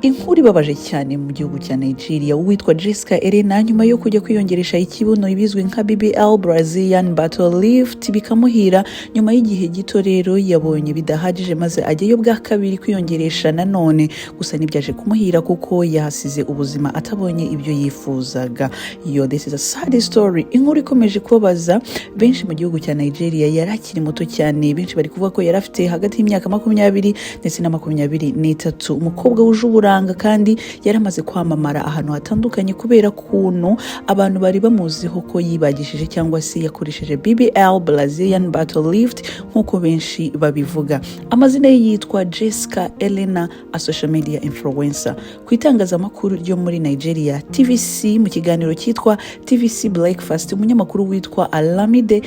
Inkuru ibabaje cyane mu gihugu cya Nigeria uwitwa Jessica Elena nyuma yo kujya kwiyongeresha ikibuno ibizwi nka BBL Brazilian Butt Lift bikamuhira nyuma y'igihe gito rero yabonye bidahagije maze ajyayo bwa kabiri kwiyongeresha nanone gusa nibyaje kumuhira kuko yahasize ubuzima atabonye ibyo yifuzaga. This is a sad story. Inkuru ikomeje kubabaza benshi mu gihugu cya Nigeria yari akiri muto cyane, benshi bari kuvuga ko yari afite hagati y'imyaka 20 ndetse na 23. Umukobwa wuje kandi yaramaze kwamamara ahantu hatandukanye kubera kuntu abantu bari bamuziho ko yibagishije cyangwa se yakoresheje BBL Brazilian Butt Lift nkuko benshi babivuga. Amazina ye yitwa Jessica Elena, a social media influencer. Ku itangazamakuru ryo muri Nigeria TVC mu kiganiro cyitwa TVC Breakfast, umunyamakuru witwa Alamide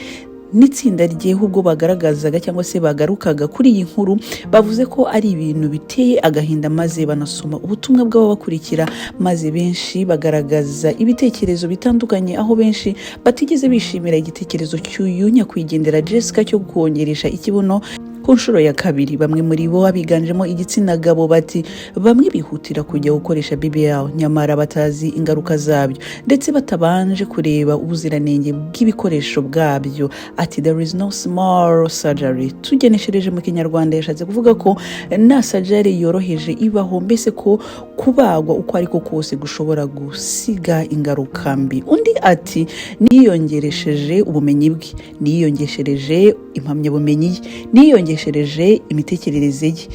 n'itsinda rye ubwo bagaragazaga cyangwa se bagarukaga kuri iyi nkuru bavuze ko ari ibintu biteye agahinda maze banasoma ubutumwa bw'ababakurikira maze benshi bagaragaza ibitekerezo bitandukanye, aho benshi batigeze bishimira igitekerezo cy'uyu nyakwigendera Jessica cyo kongeresha ikibuno ku nshuro ya kabiri. Bamwe muri bo abiganjemo igitsina gabo bati bamwe bihutira kujya gukoresha BBL nyamara batazi ingaruka zabyo ndetse batabanje kureba ubuziranenge bw'ibikoresho bwabyo. Ati there is no small surgery. Tugeneshereje mu Kinyarwanda yashatse kuvuga ko nta surgery yoroheje ibaho, mbese ko kubagwa uko ariko kose gushobora gusiga ingaruka mbi. Undi ati niyongeresheje ubumenyi bwe, niyongeshereje impamyabumenyi ye, niyongeshereje imitekerereze ye.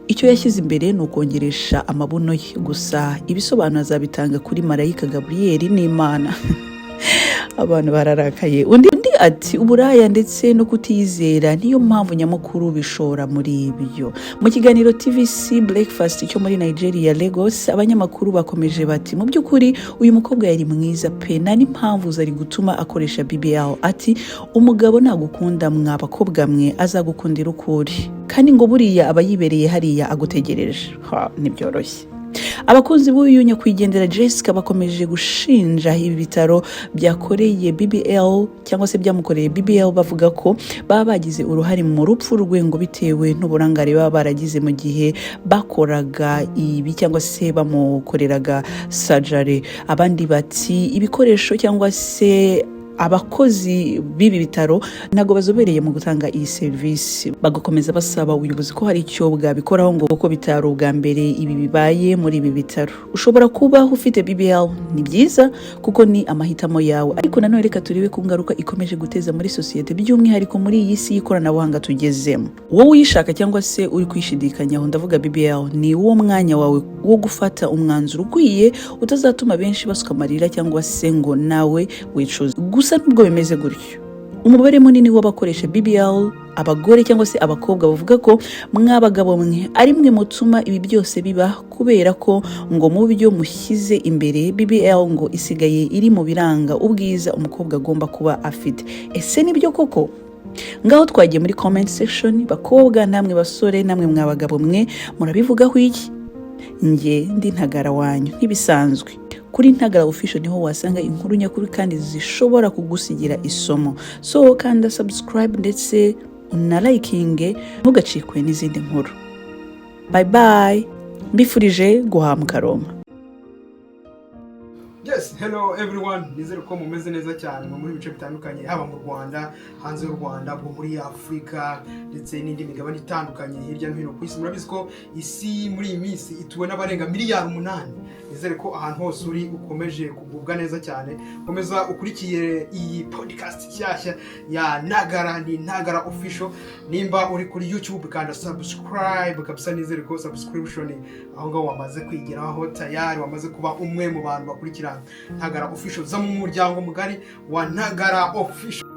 Icyo yashyize imbere ni ukongeresha amabuno ye, gusa ibisobanuro azabitanga kuri Marayika Gabriel n'Imana. Abantu bararakaye. Undi ati uburaya ndetse no kutizera niyo mpamvu nyamukuru bishora muri ibyo. Mu kiganiro TVC Breakfast cyo muri Nigeria Lagos, abanyamakuru bakomeje bati mu by'ukuri uyu mukobwa yari mwiza pe, nta n'impamvu zari gutuma akoresha BBL. Ati umugabo nagukunda mwa bakobwa mwe azagukundira ukuri, kandi ngo buriya abayibereye hariya agutegereje. Nibyoroshye. Abakunzi b'uyu nyakwigendera Jessica bakomeje gushinja ibi bitaro byakoreye BBL cyangwa se byamukoreye BBL, bavuga ko baba bagize uruhare mu rupfu rwe ngo bitewe n'uburangare baba baragize mu gihe bakoraga ibi cyangwa se bamukoreraga surgery. Abandi bati ibikoresho cyangwa se abakozi b'ibi bitaro ntago bazobereye mu gutanga iyi service. Bagakomeza basaba ubuyobozi ko hari icyo bwabikoraho ngo uko bitaro bwa mbere ibi bibaye muri ibi bitaro. Ushobora kuba ufite BBL, ni byiza kuko ni amahitamo yawe, ariko nanone reka turebe ku ngaruka ikomeje guteza muri societe, by'umwihariko muri iyi si y'ikoranabuhanga tugezemo. Wowe uyishaka cyangwa se uri kwishidikanyaho, ndavuga BBL ni uwo mwanya wawe wo gufata umwanzuro ukwiye utazatuma benshi basuka amarira cyangwa se ngo nawe wicuze. Gusa nubwo bimeze gutyo, umubare munini w'abakoresha BBL, abagore cyangwa se abakobwa, bavuga ko mwabagabo mwe ari mwe mutuma ibi byose biba, kubera ko ngo mu byo mushyize imbere BBL ngo isigaye iri mu biranga ubwiza umukobwa agomba kuba afite. Ese nibyo koko? Ngaho twagiye muri comment section, bakobwa namwe basore namwe mwabagabo mwe murabivugaho iki? Nge ndi Ntagara wanyu nk'ibisanzwe. Kuri Ntagara Official niho wasanga inkuru nyakuri kandi zishobora kugusigira isomo. So kanda subscribe ndetse unalikinge, ntugacikwe n'izindi nkuru. Bye bye. Mbifurije guhamuka Roma. Yes, hello everyone. Nizere ko mumeze neza cyane muri bice bitandukanye, haba mu Rwanda, hanze y'u Rwanda, bwo muri Afrika ndetse n'indi migabane itandukanye hirya no hino ku isi. Murabizi ko isi muri iyi minsi ituwe n'abarenga miliyari 8. Nizere ko ahantu hose uri ukomeje kugubwa neza cyane. Komeza ukurikiye iyi podcast cyashya ya Ntagara, ni Ntagara Official. Nimba uri kuri YouTube kanda subscribe kabisa, nizere ko subscription aho ngaho wamaze kwigiraho tayari, wamaze kuba umwe mu bantu bakurikira Ntagara Official, za mu muryango mugari wa Ntagara Official.